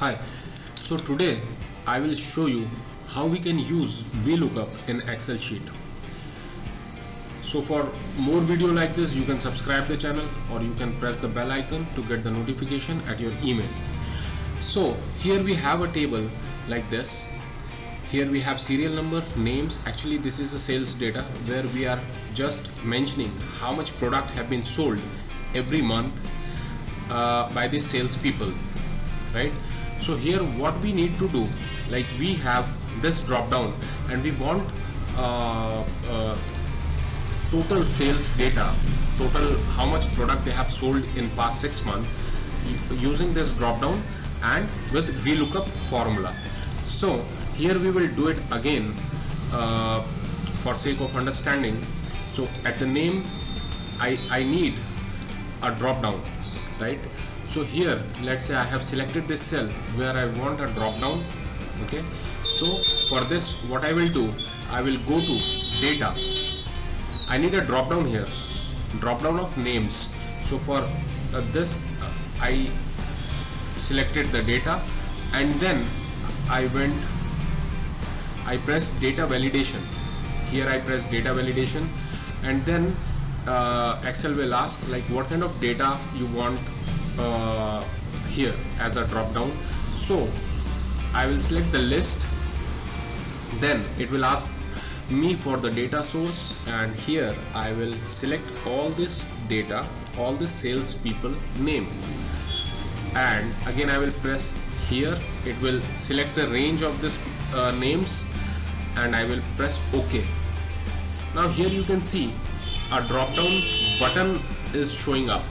Hi, so today I will show you how we can use Vlookup in Excel sheet. So for more video like this, you can subscribe the channel or you can press the bell icon to get the notification at your email. So here we have a table like this. Here we have serial number, names. Actually this is a sales data where we are just mentioning how much product have been sold every month by the sales people, right? So here what we need to do, like we have this drop down and we want total sales data, total how much product they have sold in past 6 months using this drop down and with Vlookup formula. So here we will do it again for sake of understanding. So at the name I need a drop down, right? So here let's say I have selected this cell where I want a drop down. Okay, so for this what I will do, I will go to data. I need a drop down here, drop down of names. So for this I selected the data and then I pressed data validation. Here I press data validation and then Excel will ask like what kind of data you want here as a drop down. So I will select the list, then it will ask me for the data source, and here I will select all this data, all the sales people name, and again I will press here. It will select the range of this names and I will press OK. Now here you can see a drop down button is showing up.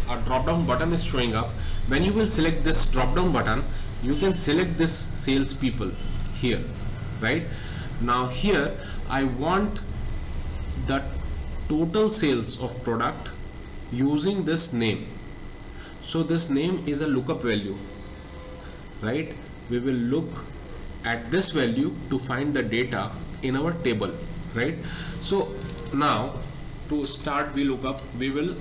A drop down button is showing up. When you will select this drop down button, you can select this sales people here, right? Now here I want the total sales of product using this name. So this name is a lookup value, right? We will look at this value to find the data in our table, right? So now to start Vlookup, we will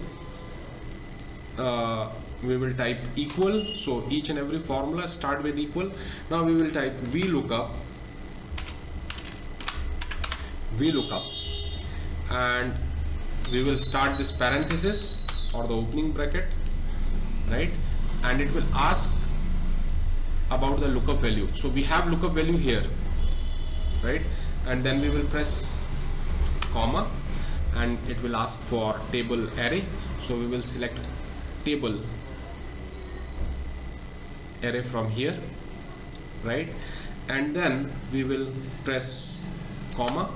type equal. So each and every formula start with equal. Now we will type Vlookup, and we will start this parenthesis or the opening bracket, right? And it will ask about the lookup value. So we have lookup value here, right? And then we will press comma and it will ask for table array. So we will select table array from here, right? And then we will press comma.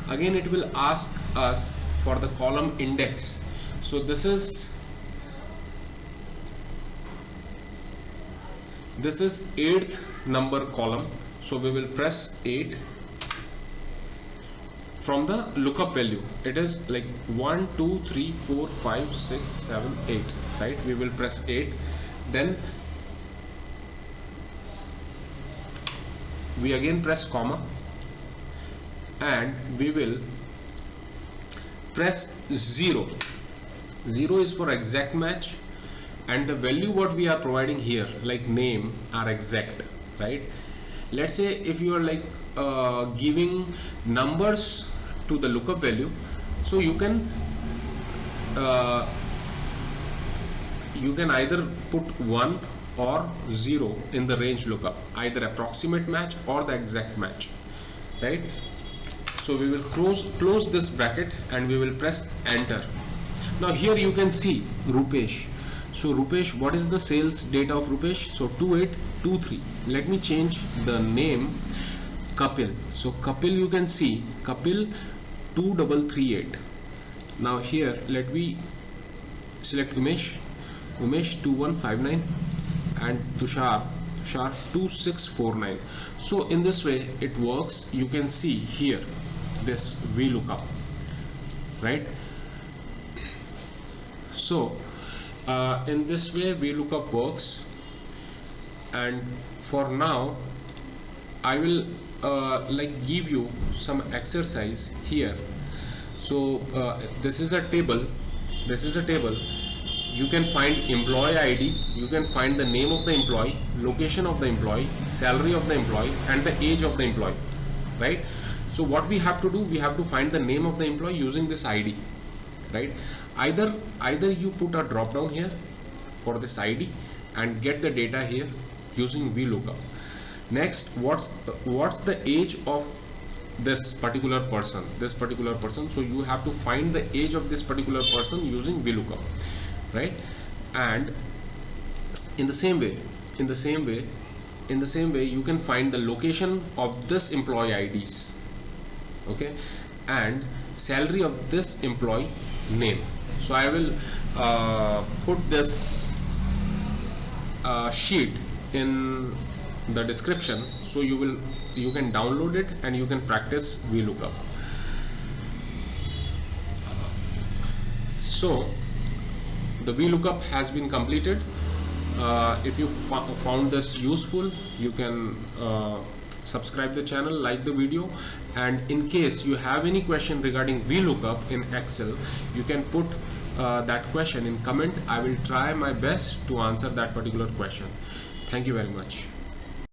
Again it will ask us for the column index. So this is 8th number column. So we will press 8 from the lookup value. It is like 1 2 3 4 5 6 7 8, right? We will press 8, then we again press comma and we will press 0. 0 is for exact match, and the value what we are providing here like name are exact, right? Let's say if you are like giving numbers to the lookup value, so you can either put 1 or 0 in the range lookup, either approximate match or the exact match, right? So we will close this bracket and we will press enter. Now here you can see Rupesh. So Rupesh, what is the sales data of Rupesh? So 2823. Let me change the name Kapil. So Kapil, you can see Kapil 2338. Now here let me select Umesh 2159 and Tushar 2649. So in this way it works. You can see here this Vlookup, right? So in this way Vlookup works, and for now I will like give you some exercise here. So this is a table you can find employee ID, you can find the name of the employee, location of the employee, salary of the employee, and the age of the employee, right? So what we have to do, we have to find the name of the employee using this ID, right? Either you put a drop down here for this ID and get the data here using Vlookup. Next, what's the age of this particular person, so you have to find the age of this particular person using Vlookup, right? And in the same way you can find the location of this employee IDs, okay, and salary of this employee name. So I will put this sheet in the description, so you can download it and you can practice Vlookup. So the Vlookup has been completed. If you found this useful, you can subscribe the channel, like the video, and in case you have any question regarding Vlookup in Excel, you can put that question in comment. I will try my best to answer that particular question. Thank you very much.